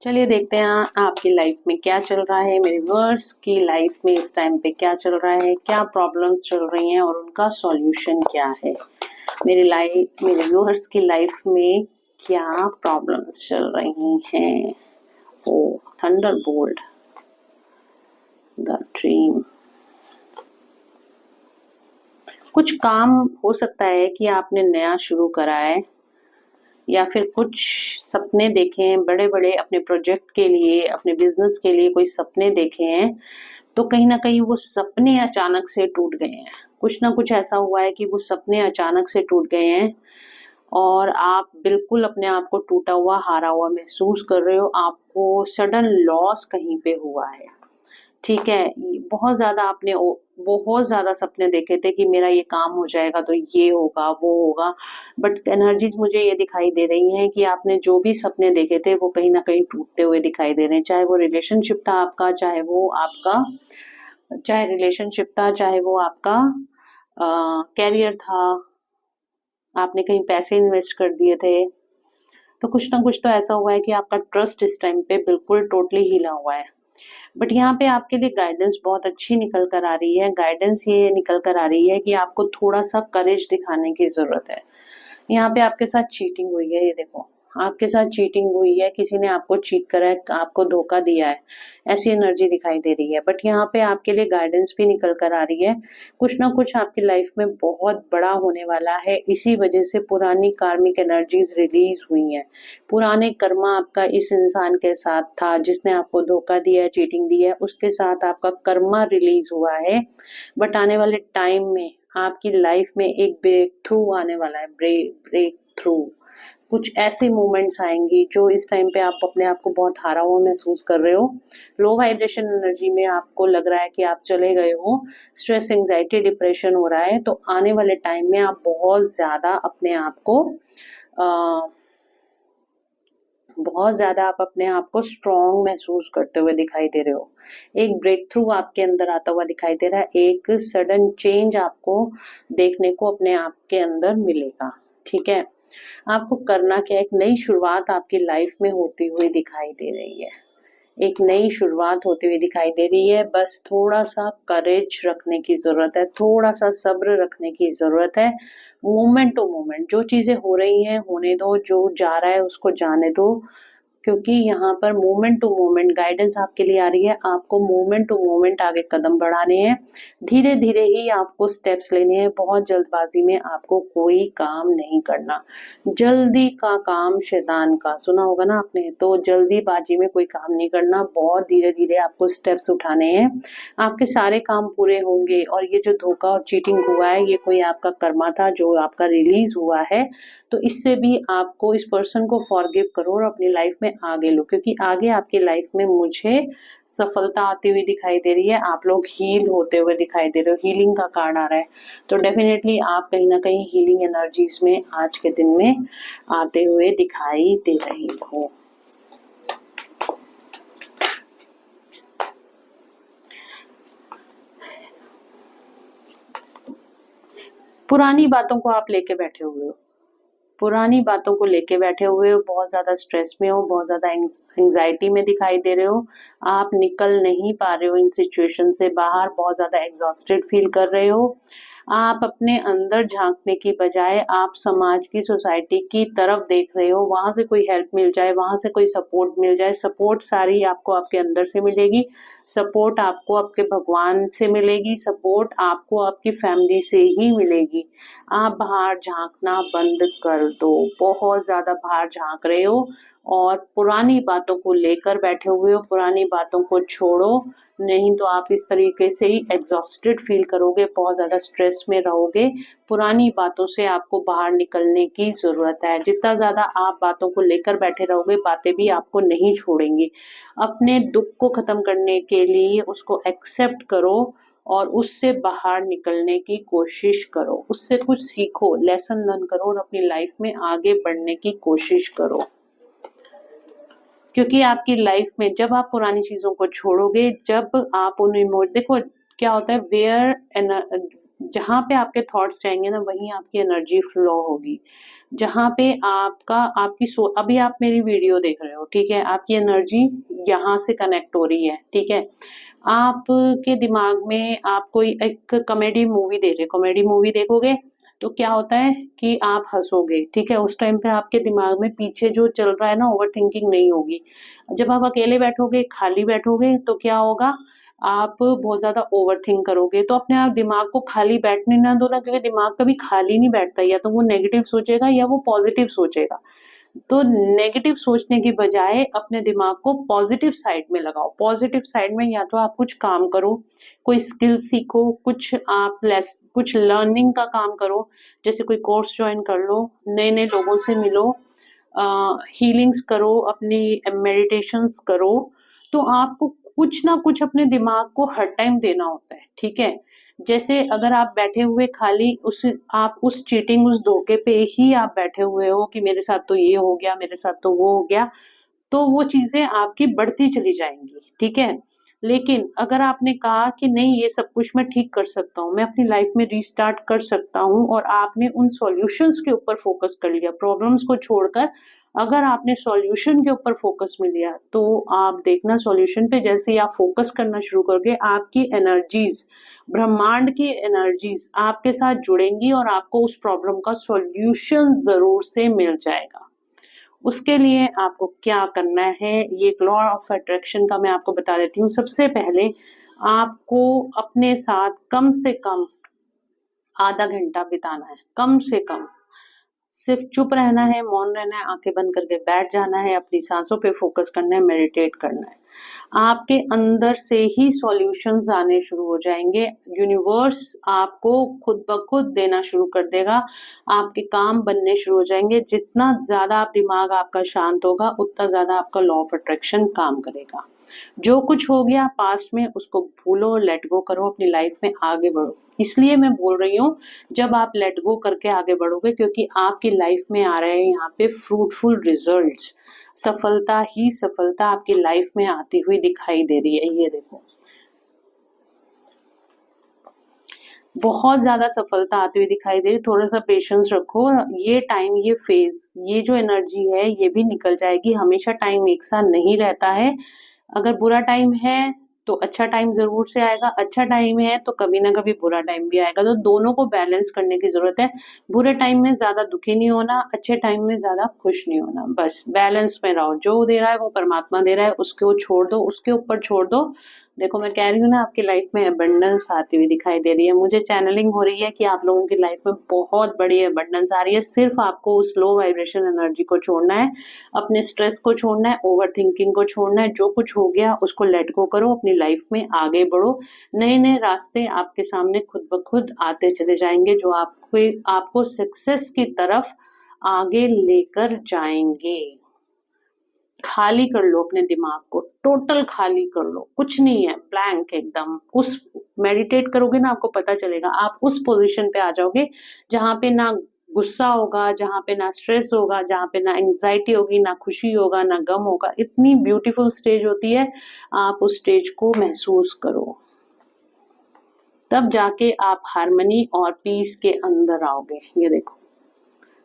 चलिए देखते हैं आपकी लाइफ में क्या चल रहा है, मेरे व्यूअर्स की लाइफ में इस टाइम पे क्या चल रहा है, क्या प्रॉब्लम्स चल रही हैं और उनका सॉल्यूशन क्या है। मेरे व्यूअर्स की लाइफ में क्या प्रॉब्लम्स चल रही हैं। ओ थंडरबोल्ट, द ड्रीम। कुछ काम हो सकता है कि आपने नया शुरू करा है या फिर कुछ सपने देखे हैं बड़े बड़े अपने प्रोजेक्ट के लिए, अपने बिजनेस के लिए कोई सपने देखे हैं, तो कहीं ना कहीं वो सपने अचानक से टूट गए हैं। कुछ ना कुछ ऐसा हुआ है कि वो सपने अचानक से टूट गए हैं और आप बिल्कुल अपने आप को टूटा हुआ हारा हुआ महसूस कर रहे हो। आपको सडन लॉस कहीं पे हुआ है, ठीक है। बहुत ज़्यादा सपने देखे थे कि मेरा ये काम हो जाएगा तो ये होगा, वो होगा। बट एनर्जीज़ मुझे ये दिखाई दे रही हैं कि आपने जो भी सपने देखे थे वो कहीं न कहीं टूटते हुए दिखाई दे रहे हैं। चाहे वो रिलेशनशिप था आपका, चाहे वो आपका करियर था, आपने कहीं पैसे इन्वेस्ट कर दिए थे। तो कुछ ना कुछ तो ऐसा हुआ है कि आपका ट्रस्ट इस टाइम पे बिल्कुल टोटली हिला हुआ है। बट यहाँ पे आपके लिए गाइडेंस बहुत अच्छी निकल कर आ रही है। गाइडेंस ये निकल कर आ रही है कि आपको थोड़ा सा करेज दिखाने की ज़रूरत है। यहाँ पे आपके साथ चीटिंग हुई है, ये देखो, आपके साथ चीटिंग हुई है, किसी ने आपको चीट करा है, आपको धोखा दिया है, ऐसी एनर्जी दिखाई दे रही है। बट यहाँ पे आपके लिए गाइडेंस भी निकल कर आ रही है। कुछ ना कुछ आपकी लाइफ में बहुत बड़ा होने वाला है, इसी वजह से पुरानी कार्मिक एनर्जीज रिलीज हुई हैं। पुराने कर्मा आपका इस इंसान के साथ था जिसने आपको धोखा दिया है, चीटिंग दी है, उसके साथ आपका कर्मा रिलीज हुआ है। बट आने वाले टाइम में आपकी लाइफ में एक ब्रेक थ्रू आने वाला है। ब्रेक थ्रू, कुछ ऐसे मोमेंट्स आएंगी जो इस टाइम पे आप अपने आप को बहुत हारा हुआ महसूस कर रहे हो। लो वाइब्रेशन एनर्जी में आपको लग रहा है कि आप चले गए हो, स्ट्रेस, एंजाइटी, डिप्रेशन हो रहा है। तो आने वाले टाइम में आप बहुत ज़्यादा आप अपने आप को स्ट्रॉन्ग महसूस करते हुए दिखाई दे रहे हो। एक ब्रेक थ्रू आपके अंदर आता हुआ दिखाई दे रहा है। एक सडन चेंज आपको देखने को अपने आप के अंदर मिलेगा, ठीक है। आपको करना क्या है, एक नई शुरुआत आपकी लाइफ में होती हुई दिखाई दे रही है। एक नई शुरुआत होती हुई दिखाई दे रही है। बस थोड़ा सा करेज रखने की ज़रूरत है, थोड़ा सा सब्र रखने की ज़रूरत है। मोमेंट टू मोमेंट जो चीज़ें हो रही हैं होने दो, जो जा रहा है उसको जाने दो, क्योंकि यहाँ पर मोमेंट टू मोमेंट गाइडेंस आपके लिए आ रही है। आपको मोमेंट टू मोमेंट आगे कदम बढ़ाने हैं, धीरे धीरे ही आपको स्टेप्स लेने हैं। बहुत जल्दबाजी में आपको कोई काम नहीं करना। जल्दी का काम शैतान का, सुना होगा ना आपने। तो जल्दीबाजी में कोई काम नहीं करना, बहुत धीरे धीरे आपको स्टेप्स उठाने हैं। आपके सारे काम पूरे होंगे। और ये जो धोखा और चीटिंग हुआ है, ये कोई आपका कर्मा था जो आपका रिलीज हुआ है। तो इससे भी आपको इस पर्सन को फॉरगिव करो और अपनी लाइफ में आगे लो, क्योंकि आगे आपकी लाइफ में मुझे सफलता आती हुई दिखाई दे रही है। आप लोग हील होते हुए दिखाई दे रहे हो, हीलिंग का कार्ड आ रहा है। तो डेफिनेटली आप कहीं ना कहीं हीलिंग एनर्जीज में आज के दिन में आते हुए दिखाई दे रही हो। पुरानी बातों को आप लेके बैठे हुए हो, पुरानी बातों को लेके बैठे हुए हो, बहुत ज़्यादा स्ट्रेस में हो, बहुत ज़्यादा एंग्जाइटी में दिखाई दे रहे हो। आप निकल नहीं पा रहे हो इन सिचुएशन से बाहर, बहुत ज़्यादा एग्जॉस्टेड फील कर रहे हो। आप अपने अंदर झांकने की बजाय आप समाज की, सोसाइटी की तरफ देख रहे हो, वहाँ से कोई हेल्प मिल जाए, वहाँ से कोई सपोर्ट मिल जाए। सपोर्ट सारी आपको आपके अंदर से मिलेगी, सपोर्ट आपको आपके भगवान से मिलेगी, सपोर्ट आपको आपकी फैमिली से ही मिलेगी। आप बाहर झांकना बंद कर दो, बहुत ज़्यादा बाहर झांक रहे हो और पुरानी बातों को लेकर बैठे हुए हो। पुरानी बातों को छोड़ो, नहीं तो आप इस तरीके से ही एग्जॉस्टेड फील करोगे, बहुत ज़्यादा स्ट्रेस में रहोगे। पुरानी बातों से आपको बाहर निकलने की ज़रूरत है। जितना ज़्यादा आप बातों को लेकर बैठे रहोगे, बातें भी आपको नहीं छोड़ेंगी। अपने दुख को ख़त्म करने के लिए उसको एक्सेप्ट करो और उससे बाहर निकलने की कोशिश करो, उससे कुछ सीखो, लेसन लर्न करो और अपनी लाइफ में आगे बढ़ने की कोशिश करो। क्योंकि आपकी लाइफ में जब आप पुरानी चीज़ों को छोड़ोगे, जब आप उन्हें देखो क्या होता है, जहाँ पे आपके थॉट्स जाएंगे ना, वहीं आपकी एनर्जी फ्लो होगी। जहाँ पे आपका आपकी अभी आप मेरी वीडियो देख रहे हो, ठीक है, आपकी एनर्जी यहाँ से कनेक्ट हो रही है, ठीक है। आपके दिमाग में आप कोई एक कॉमेडी मूवी देख रहे, कॉमेडी मूवी देखोगे तो क्या होता है कि आप हंसोगे, ठीक है। उस टाइम पे आपके दिमाग में पीछे जो चल रहा है ना, ओवर थिंकिंग नहीं होगी। जब आप अकेले बैठोगे, खाली बैठोगे, तो क्या होगा, आप बहुत ज़्यादा ओवरथिंक करोगे। तो अपने आप दिमाग को खाली बैठने ना दो ना, क्योंकि दिमाग कभी खाली नहीं बैठता, या तो वो नेगेटिव सोचेगा या वो पॉजिटिव सोचेगा। तो नेगेटिव सोचने की बजाय अपने दिमाग को पॉजिटिव साइड में लगाओ। पॉजिटिव साइड में या तो आप कुछ काम करो, कोई स्किल सीखो, कुछ लर्निंग का काम करो, जैसे कोई कोर्स ज्वाइन कर लो, नए नए लोगों से मिलो, हीलिंग्स करो, अपनी मेडिटेशंस करो। तो आपको कुछ ना कुछ अपने दिमाग को हर टाइम देना होता है, ठीक है। जैसे अगर आप बैठे हुए खाली आप उस चीटिंग, उस धोखे पे ही आप बैठे हुए हो कि मेरे साथ तो ये हो गया, मेरे साथ तो वो हो गया, तो वो चीजें आपकी बढ़ती चली जाएंगी, ठीक है। लेकिन अगर आपने कहा कि नहीं, ये सब कुछ मैं ठीक कर सकता हूँ, मैं अपनी लाइफ में रीस्टार्ट कर सकता हूँ, और आपने उन सॉल्यूशंस के ऊपर फोकस कर लिया, प्रॉब्लम्स को छोड़कर अगर आपने सॉल्यूशन के ऊपर फोकस में लिया, तो आप देखना सॉल्यूशन पे जैसे ही आप फोकस करना शुरू करोगे, आपकी एनर्जीज, ब्रह्मांड की एनर्जीज आपके साथ जुड़ेंगी और आपको उस प्रॉब्लम का सॉल्यूशन जरूर से मिल जाएगा। उसके लिए आपको क्या करना है, ये लॉ ऑफ अट्रैक्शन का मैं आपको बता देती हूँ। सबसे पहले आपको अपने साथ कम से कम आधा घंटा बिताना है, कम से कम। सिर्फ चुप रहना है, मौन रहना है, आंखें बंद करके बैठ जाना है, अपनी सांसों पे फोकस करना है, मेडिटेट करना है। आपके अंदर से ही सॉल्यूशंस आने शुरू हो जाएंगे। यूनिवर्स आपको खुद ब खुद देना शुरू कर देगा, आपके काम बनने शुरू हो जाएंगे। जितना ज्यादा आप दिमाग आपका शांत होगा, उतना ज्यादा आपका लॉ ऑफ अट्रैक्शन काम करेगा। जो कुछ हो गया पास्ट में, उसको भूलो, लेट गो करो, अपनी लाइफ में आगे बढ़ो। इसलिए मैं बोल रही हूँ, जब आप लेट गो करके आगे बढ़ोगे, क्योंकि आपकी लाइफ में आ रहे हैं यहाँ पे फ्रूटफुल रिजल्ट्स। सफलता ही सफलता आपकी लाइफ में आती हुई दिखाई दे रही है। ये देखो, बहुत ज्यादा सफलता आती हुई दिखाई दे रही है। थोड़ा सा पेशेंस रखो, ये टाइम, ये फेज, ये जो एनर्जी है, ये भी निकल जाएगी। हमेशा टाइम एक साथ नहीं रहता है। अगर बुरा टाइम है तो अच्छा टाइम जरूर से आएगा, अच्छा टाइम है तो कभी ना कभी बुरा टाइम भी आएगा। तो दोनों को बैलेंस करने की जरूरत है। बुरे टाइम में ज्यादा दुखी नहीं होना, अच्छे टाइम में ज्यादा खुश नहीं होना, बस बैलेंस में रहो। जो दे रहा है वो परमात्मा दे रहा है, उसको छोड़ दो, उसके ऊपर छोड़ दो। देखो, मैं कह रही हूँ ना, आपकी लाइफ में अबंडेंस आती हुई दिखाई दे रही है। मुझे चैनलिंग हो रही है कि आप लोगों की लाइफ में बहुत बड़ी अबंडेंस आ रही है। सिर्फ आपको उस लो वाइब्रेशन एनर्जी को छोड़ना है, अपने स्ट्रेस को छोड़ना है, ओवर थिंकिंग को छोड़ना है। जो कुछ हो गया उसको लेट गो करो, अपनी लाइफ में आगे बढ़ो। नए नए रास्ते आपके सामने खुद ब खुद आते चले जाएंगे, जो आपको सक्सेस की तरफ आगे लेकर जाएंगे। खाली कर लो अपने दिमाग को, टोटल खाली कर लो, कुछ नहीं है, ब्लैंक एकदम। उस मेडिटेट करोगे ना, आपको पता चलेगा, आप उस पोजीशन पे आ जाओगे जहाँ पे ना गुस्सा होगा, जहाँ पे ना स्ट्रेस होगा, जहाँ पे ना एंग्जाइटी होगी, ना खुशी होगा, ना गम होगा। इतनी ब्यूटीफुल स्टेज होती है, आप उस स्टेज को महसूस करो। तब जाके आप हार्मनी और पीस के अंदर आओगे। ये देखो,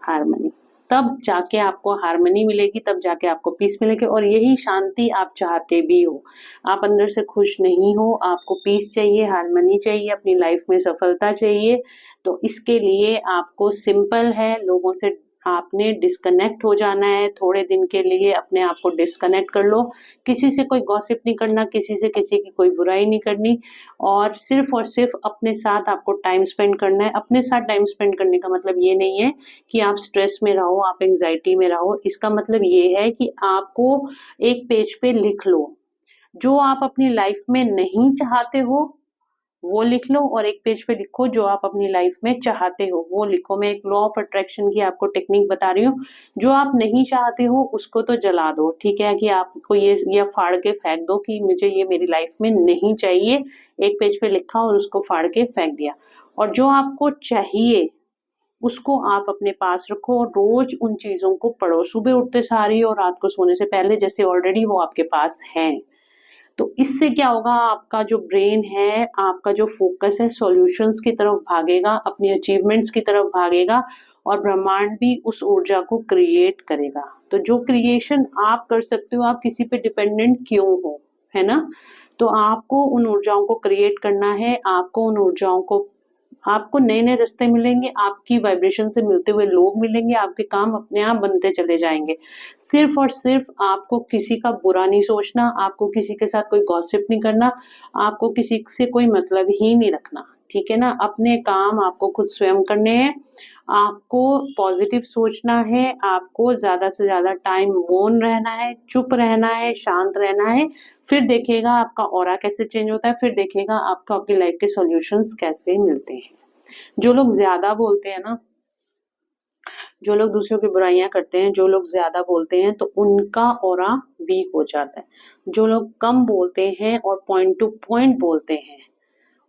हार्मनी, तब जाके आपको हार्मनी मिलेगी, तब जाके आपको पीस मिलेगी। और यही शांति आप चाहते भी हो। आप अंदर से खुश नहीं हो, आपको पीस चाहिए, हार्मनी चाहिए, अपनी लाइफ में सफलता चाहिए। तो इसके लिए आपको सिंपल है, लोगों से आपने डिस्कनेक्ट हो जाना है। थोड़े दिन के लिए अपने आप को डिस्कनेक्ट कर लो। किसी से कोई गॉसिप नहीं करना, किसी से किसी की कोई बुराई नहीं करनी, और सिर्फ अपने साथ आपको टाइम स्पेंड करना है। अपने साथ टाइम स्पेंड करने का मतलब ये नहीं है कि आप स्ट्रेस में रहो, आप एंजाइटी में रहो। इसका मतलब ये है कि आपको एक पेज पे लिख लो, जो आप अपनी लाइफ में नहीं चाहते हो वो लिख लो, और एक पेज पे लिखो जो आप अपनी लाइफ में चाहते हो वो लिखो। मैं एक लॉ ऑफ अट्रैक्शन की आपको टेक्निक बता रही हूँ। जो आप नहीं चाहते हो उसको तो जला दो, ठीक है, कि आपको ये फाड़ के फेंक दो कि मुझे ये मेरी लाइफ में नहीं चाहिए। एक पेज पे लिखा और उसको फाड़ के फेंक दिया। और जो आपको चाहिए उसको आप अपने पास रखो, और रोज उन चीजों को पढ़ो, सुबह उठते सार ही और रात को सोने से पहले, जैसे ऑलरेडी वो आपके पास हैं। तो इससे क्या होगा, आपका जो ब्रेन है, आपका जो फोकस है सॉल्यूशंस की तरफ भागेगा, अपनी अचीवमेंट्स की तरफ भागेगा और ब्रह्मांड भी उस ऊर्जा को क्रिएट करेगा। तो जो क्रिएशन आप कर सकते हो, आप किसी पे डिपेंडेंट क्यों हो, है ना? तो आपको उन ऊर्जाओं को क्रिएट करना है, आपको उन ऊर्जाओं को, आपको नए-नए रास्ते मिलेंगे, आपकी वाइब्रेशन से मिलते हुए लोग मिलेंगे, आपके काम अपने आप बनते चले जाएँगे। सिर्फ़ और सिर्फ़ आपको किसी का बुरा नहीं सोचना, आपको किसी के साथ कोई गॉसिप नहीं करना, आपको किसी से कोई मतलब ही नहीं रखना, ठीक है ना? अपने काम आपको खुद स्वयं करने हैं, आपको पॉज़िटिव सोचना है, आपको ज़्यादा से ज़्यादा टाइम मौन रहना है, चुप रहना है, शांत रहना है, फिर देखिएगा आपका ऑरा कैसे चेंज होता है, फिर देखिएगा आपको आपकी लाइफ़ के सॉल्यूशंस कैसे मिलते हैं। जो लोग ज़्यादा बोलते हैं ना, जो लोग दूसरों की बुराइयाँ करते हैं, जो लोग ज़्यादा बोलते हैं, तो उनका ऑरा वीक हो जाता है। जो लोग कम बोलते हैं और पॉइंट टू पॉइंट बोलते हैं,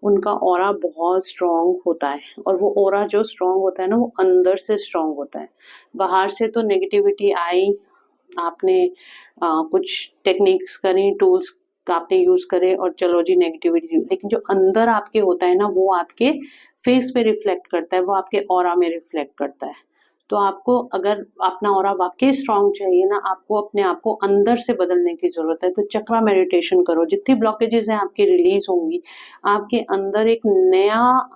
उनका ऑरा बहुत स्ट्रॉन्ग होता है और वो ऑरा जो स्ट्रॉन्ग होता है ना, वो अंदर से स्ट्रॉन्ग होता है। बाहर से तो नेगेटिविटी आई, आपने कुछ टेक्निक्स करी, टूल्स आपने यूज़ करे और चलो जी नेगेटिविटी, लेकिन जो अंदर आपके होता है ना, वो आपके फेस पे रिफ्लेक्ट करता है, वो आपके ऑरा में रिफ्लेक्ट करता है। तो आपको अगर अपना ऑरा वाक़ई स्ट्रॉन्ग चाहिए ना, आपको अपने आप को अंदर से बदलने की ज़रूरत है। तो चक्रा मेडिटेशन करो, जितनी ब्लॉकेजेज़ हैं आपकी रिलीज़ होंगी। आपके अंदर एक नया,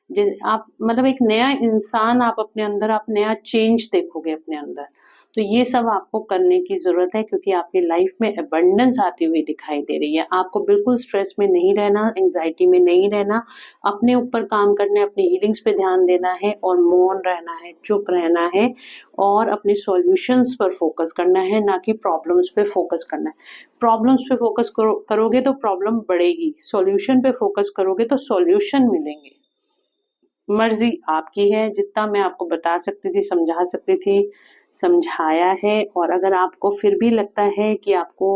जिस आप मतलब एक नया इंसान आप अपने अंदर, आप नया चेंज देखोगे अपने अंदर। तो ये सब आपको करने की ज़रूरत है, क्योंकि आपकी लाइफ में अबंडेंस आती हुई दिखाई दे रही है। आपको बिल्कुल स्ट्रेस में नहीं रहना, एंग्ज़ायटी में नहीं रहना, अपने ऊपर काम करना है, अपनी हीलिंग्स पे ध्यान देना है और मौन रहना है, चुप रहना है और अपने सॉल्यूशंस पर फ़ोकस करना है, ना कि प्रॉब्लम्स पे फ़ोकस करना है। प्रॉब्लम्स पे फ़ोकस करोगे तो प्रॉब्लम बढ़ेगी, सॉल्यूशन पे फ़ोकस करोगे तो सॉल्यूशन मिलेंगे। मर्ज़ी आपकी है, जितना मैं आपको बता सकती थी, समझा सकती थी, समझाया है। और अगर आपको फिर भी लगता है कि आपको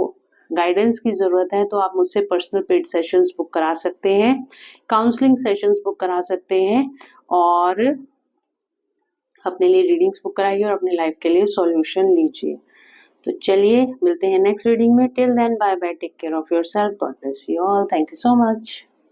गाइडेंस की ज़रूरत है, तो आप मुझसे पर्सनल पेड सेशंस बुक करा सकते हैं, काउंसलिंग सेशंस बुक करा सकते हैं और अपने लिए रीडिंग्स बुक कराइए और अपनी लाइफ के लिए सॉल्यूशन लीजिए। तो चलिए मिलते हैं नेक्स्ट रीडिंग में। Till then bye bye, take care of yourself, God bless you all, thank you so much.